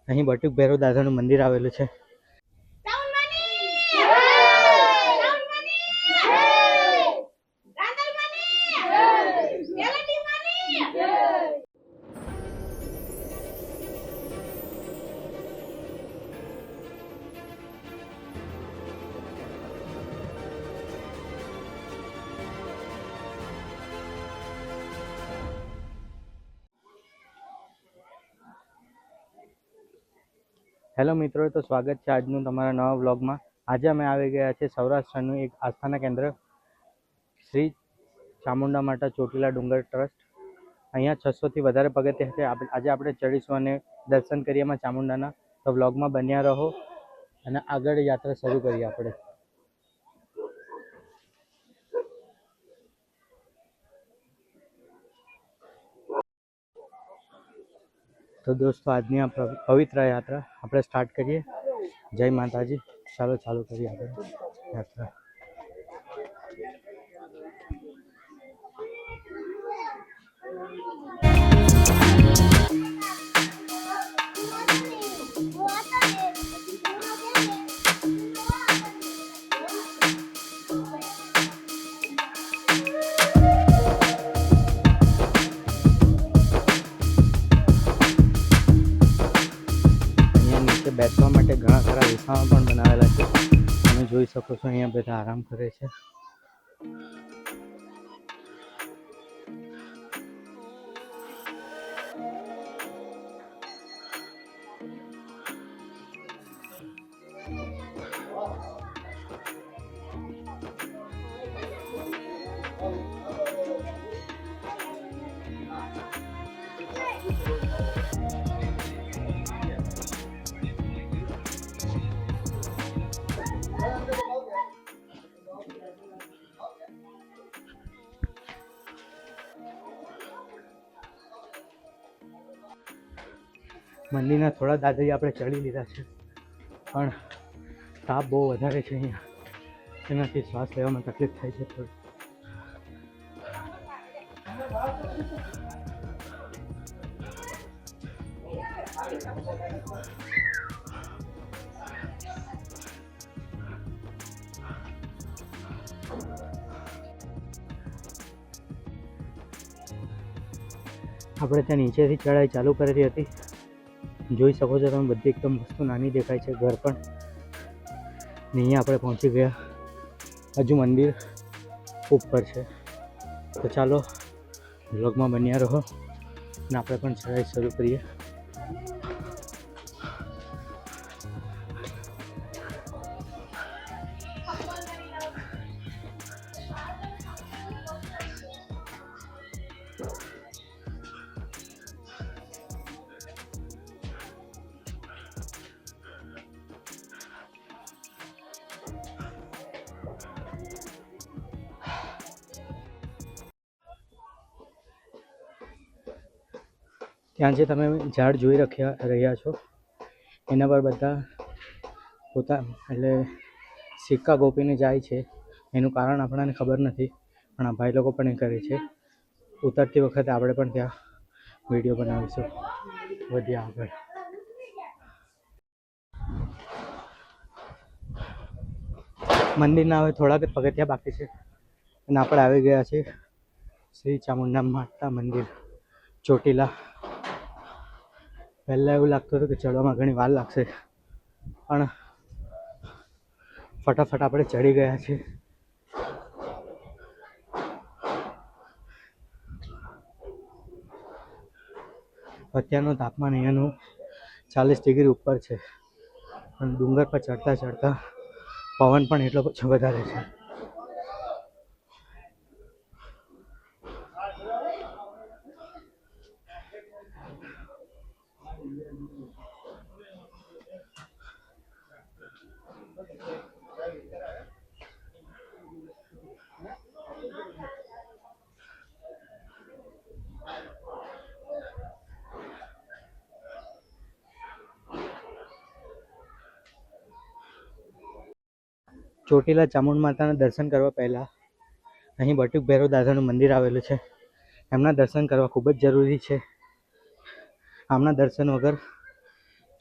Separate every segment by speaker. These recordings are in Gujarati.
Speaker 1: અહીં બટુક ભૈરવ દાદાનું મંદિર આવેલું છે. હેલો મિત્રો, તો સ્વાગત છે આજનું તમારા નવા વ્લોગમાં. આજે અમે આવી ગયા છે સૌરાષ્ટ્રનું એક આસ્થાના કેન્દ્ર શ્રી ચામુંડા માતા ચોટીલા ડુંગર ટ્રસ્ટ. અહીંયા 600થી વધારે પગથિયાં છે. આજે આપણે ચડીશું અને દર્શન કરીએ એમાં ચામુંડાના. તો વ્લોગમાં બન્યા રહો અને આગળ યાત્રા શરૂ કરીએ આપણે. તો દોસ્તો, આજની આ પવિત્ર યાત્રા આપણે સ્ટાર્ટ કરીએ. જય માતાજી. ચાલો ચાલુ કરીએ આપણે યાત્રા. બેસવા માટે ઘણા ખરા વિસાવા પણ બનાવેલા છે. તમે જોઈ શકો છો અહીંયા બધા આરામ કરે છે. મંદિરના થોડા દાદરી આપણે ચડી લીધા છે, પણ તાપ બહુ વધારે છે અહીંયા, એનાથી શ્વાસ લેવામાં તકલીફ થાય છે થોડી. આપણે ત્યાં નીચેથી ચઢાઈ ચાલુ કરેલી હતી. જોઈ શકો છો તમે, બધી એકદમ વસ્તુ નાની દેખાય છે, ઘર પણ. અહીંયા આપણે પહોંચી ગયા. હજુ મંદિર ઉપર છે. તો ચાલો વ્લોગમાં બન્યા રહો અને આપણે પણ ચઢાઈ શરૂ કરીએ. ત્યાં જે તમે ઝાડ જોઈ રહ્યા છો, એના પર બધા એટલે સિક્કા ગોપીને જાય છે. એનું કારણ આપણને ખબર નથી, પણ આ ભાઈ લોકો પણ એ કરે છે. ઉતરતી વખતે આપણે પણ ત્યાં વિડીયો બનાવીશું. વધીએ આગળ. મંદિરના હવે થોડાક જ પગથિયાં બાકી છે અને આપણે આવી ગયા છીએ શ્રી ચામુંડા માતા મંદિર ચોટીલા. પહેલાં એવું લાગતું હતું કે ચડવામાં ઘણી વાર લાગશે, પણ ફટાફટ આપણે ચડી ગયા છીએ. અત્યારનું તાપમાન અહીંયાનું 40 ડિગ્રી ઉપર છે, પણ ડુંગર પર ચડતા ચડતા પવન પણ એટલો વધારે છે. ચોટીલા ચામુંડ માતાના દર્શન કરવા પહેલાં અહીં બટુક ભૈરવ દાદાનું મંદિર આવેલું છે. એમના દર્શન કરવા ખૂબ જ જરૂરી છે. આમના દર્શન વગર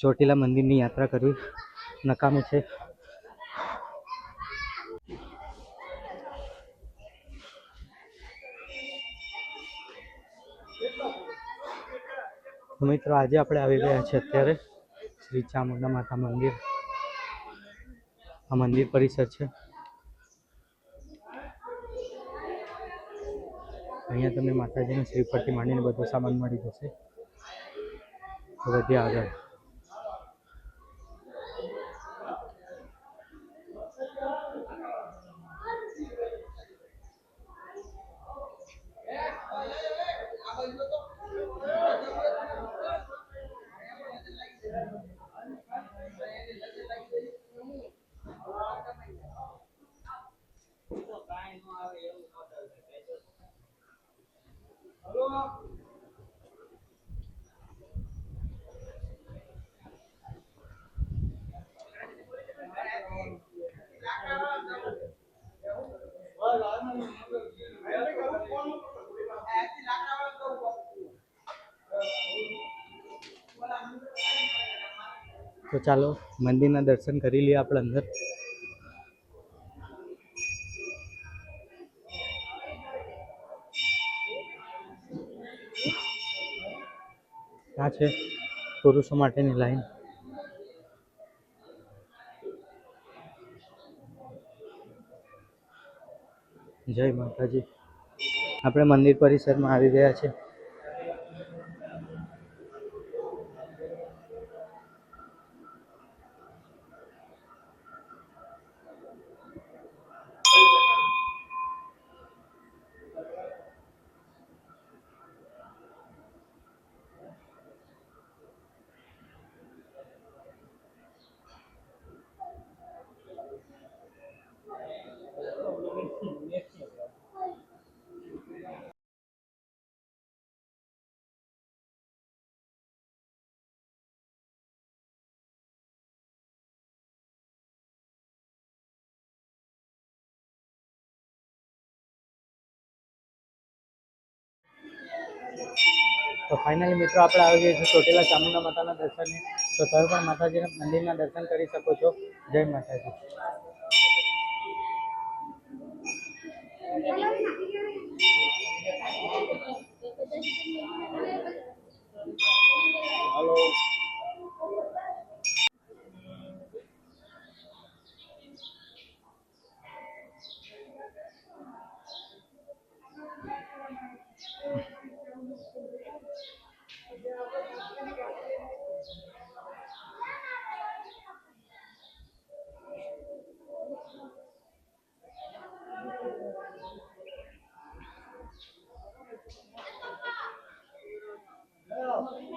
Speaker 1: ચોટીલા મંદિરની યાત્રા કરવી નકામી છે. મિત્રો આજે આપણે આવી ગયા છે અત્યારે શ્રી ચામુંડા માતા મંદિર. આ મંદિર પરિસર છે. અહીંયા તમને માતાજીનું શ્રીફળથી માંડીને બધો સામાન મળી જશે. વધ્યા આગળ તો ચાલો મંદિરના દર્શન કરી લઈએ આપણે અંદર. આ છે પુરુષો માટેની લાઈન. જય માતાજી. આપણે મંદિર પરિસરમાં આવી ગયા છે. તો ફાઇનલી મિત્રો આપણે આવી ગયા છીએ ચોટીલા ચામુંડા માતાના દર્શને. તો તમે પણ માતાજીના મંદિરના દર્શન કરી શકો છો. જય માતાજી.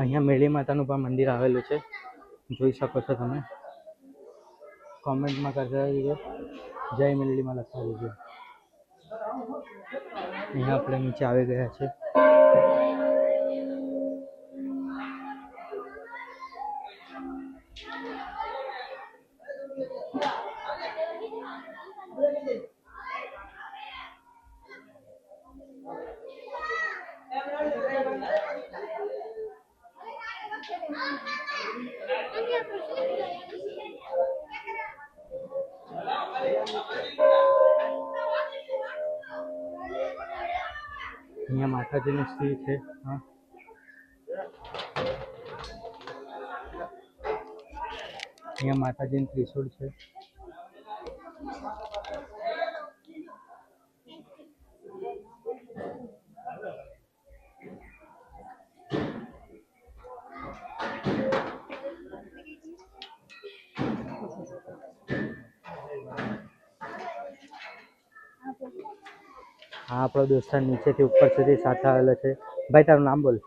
Speaker 1: અહીંયા મેળી માતાનું પણ મંદિર આવેલું છે, જોઈ શકો છો તમે. કોમેન્ટમાં કરતા રહેજો, જય મેળીમાં લખવા દેજો. અહીંયા આપણે નીચે આવી ગયા છે. અહીંયા માતાજીની સ્ત્રી છે. હા, અહીંયા માતાજીનું ત્રિશૂળ છે. હા, આપણો દોસ્તાર નીચેથી ઉપર સુધી સાથે આવેલો છે. ભાઈ તારું નામ બોલ.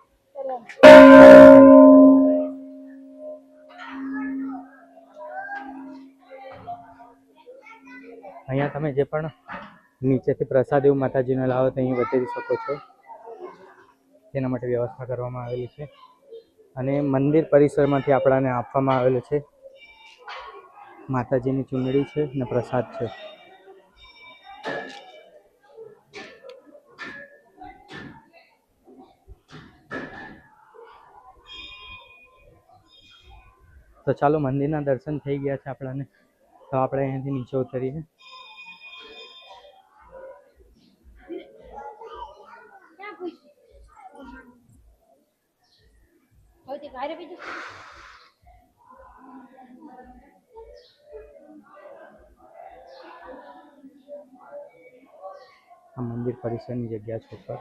Speaker 1: અહીંયા તમે જે પણ નીચેથી પ્રસાદ એવું માતાજીને લાવો તો અહીં વધારી શકો છો. તેના માટે વ્યવસ્થા કરવામાં આવેલી છે. અને મંદિર પરિસરમાંથી આપણાને આપવામાં આવેલું છે. માતાજીની ચૂંદડી છે અને પ્રસાદ છે. તો ચાલો, મંદિરના દર્શન થઈ ગયા છે આપણાને, તો આપણે અહીંયાથી નીચે ઉતરીએ. આ મંદિર પરિસરની જગ્યા છે ઉપર.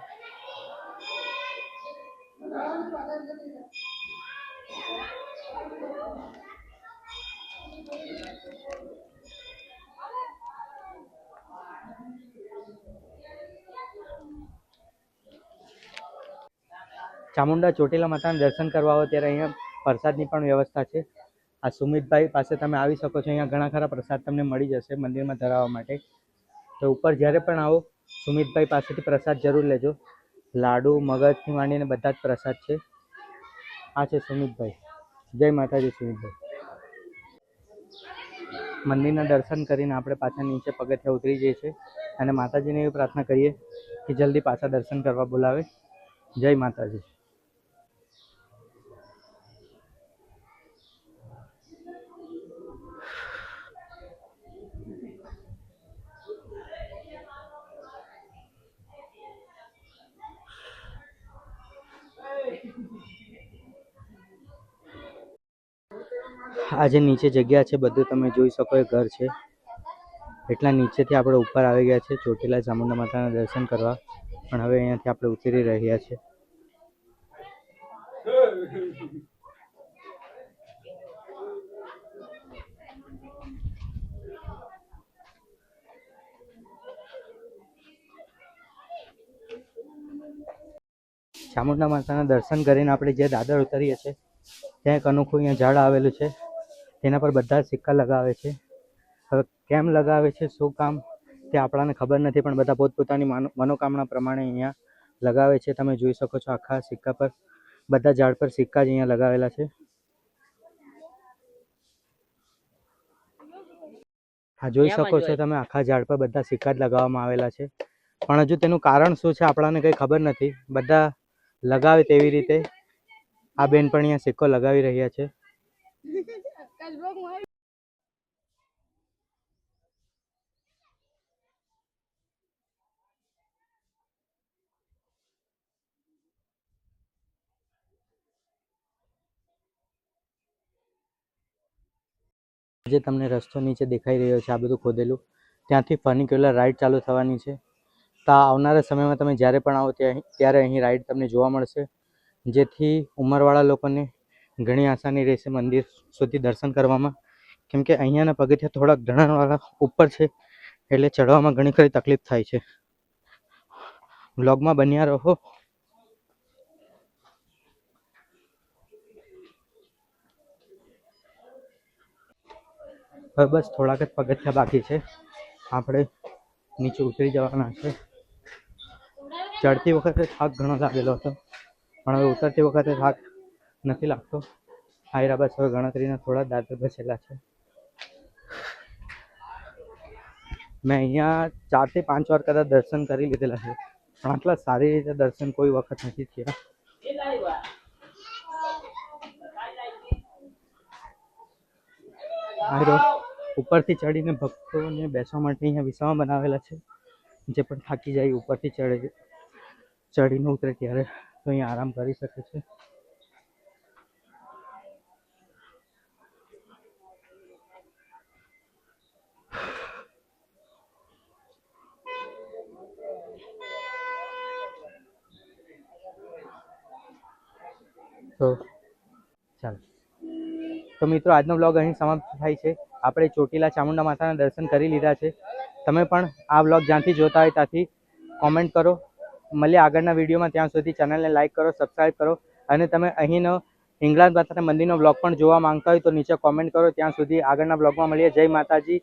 Speaker 1: ચામુંડા ચોટીલા માતાના દર્શન કરવા આવો ત્યારે અહીંયા પ્રસાદની પણ વ્યવસ્થા છે. આ સુમિતભાઈ પાસે તમે આવી શકો છો. અહીંયા ઘણા ખરા પ્રસાદ તમને મળી જશે મંદિરમાં ધરાવવા માટે. તો ઉપર જ્યારે પણ આવો સુમિતભાઈ પાસેથી પ્રસાદ જરૂર લેજો. લાડુ, મગજથી માંડીને બધા જ પ્રસાદ છે. આ છે સુમિતભાઈ. જય માતાજી સુમિતભાઈ. મંદિરના દર્શન કરીને આપણે પાછા નીચે પગથિયાં ઉતરી જઈએ છીએ અને માતાજીને એવી પ્રાર્થના કરીએ કે જલ્દી પાછા દર્શન કરવા બોલાવે. જય માતાજી. આ જે નીચે જગ્યા છે બધું તમે જોઈ શકો એ ઘર છે. એટલા નીચેથી આપણે ઉપર આવી ગયા છે ચોટીલા ચામુંડા માતાના દર્શન કરવા. પણ હવે અહીંયાથી આપણે ઉતરી રહ્યા છીએ. ચામુંડા માતાના દર્શન કરીને આપણે જે દાદર ઉતરીએ છીએ ત્યાં એક અનોખું અહીંયા ઝાડ આવેલું છે. તેના પર બધા સિક્કા લગાવે છે. હવે કેમ લગાવે છે, શું કામ, તે આપણાને ખબર નથી, પણ બધા પોતપોતાની મનોકામના પ્રમાણે અહીંયા લગાવે છે. તમે જોઈ શકો છો આખા સિક્કા પર, બધા ઝાડ પર સિક્કા જ અહીંયા લગાવેલા છે. આ જોઈ શકો છો તમે, આખા ઝાડ પર બધા સિક્કા જ લગાવવામાં આવેલા છે. પણ હજુ તેનું કારણ શું છે આપણાને કંઈ ખબર નથી. બધા લગાવે તેવી રીતે આ બેન પણ અહીંયા સિક્કો લગાવી રહ્યા છે. જે તમને રસ્તો નીચે દેખાઈ રહ્યો છે, આ બધું ખોદેલું, ત્યાંથી ફર્નિક્યુલર રાઇડ ચાલુ થવાની છે. તો આવનારા સમયમાં તમે જ્યારે પણ આવો ત્યારે અહીં રાઇડ તમને જોવા મળશે, જેથી ઉંમરવાળા લોકોને ઘણી આસાની રહેશે મંદિર સુધી દર્શન કરવામાં. કેમ કે અહીંયાના પગથિયાં થોડાક ઢળાણવાળા ઉપર છે, એટલે ચડવામાં ઘણી ખરી તકલીફ થાય છે. વ્લોગમાં બન્યા રહો. હવે બસ થોડાક જ પગથિયાં બાકી છે, આપણે નીચે ઉતરી જવાના છે. ચડતી વખતે થાક ઘણો લાગેલો હતો, પણ હવે ઉતરતી વખતે થાક નથી લાગતો. આયરા બસ હવે ગણતરીના થોડા દાદર બચેલા છે. મેં અહીંયા 4 થી 5 વાર કદાચ દર્શન કરી લીધેલા છે, પણ આટલા સારી રીતે દર્શન કોઈ વખત નથી થયા. આયરો ઉપરથી ચડીને ભક્તોને બેસવા માટે અહીંયા વિસાવા બનાવેલા છે. જે પણ થાકી જાય ઉપરથી ચડીને ઉતરે ત્યારે તો અહીંયા આરામ કરી શકે છે. તો મિત્રો, આજનો બ્લોગ અહીં સમાપ્ત થાય છે. આપણે ચોટીલા ચામુંડા માતાના દર્શન કરી લીધા છે. તમે પણ આ બ્લોગ જ્યાંથી જોતા હોય ત્યાંથી કોમેન્ટ કરો. મળીએ આગળના વિડીયોમાં. ત્યાં સુધી ચેનલને લાઇક કરો, સબસ્ક્રાઈબ કરો. અને તમે અહીંનો હિંગળાજ માતાના મંદિરનો બ્લોગ પણ જોવા માંગતા હોય તો નીચે કોમેન્ટ કરો. ત્યાં સુધી આગળના બ્લોગમાં મળીએ. જય માતાજી.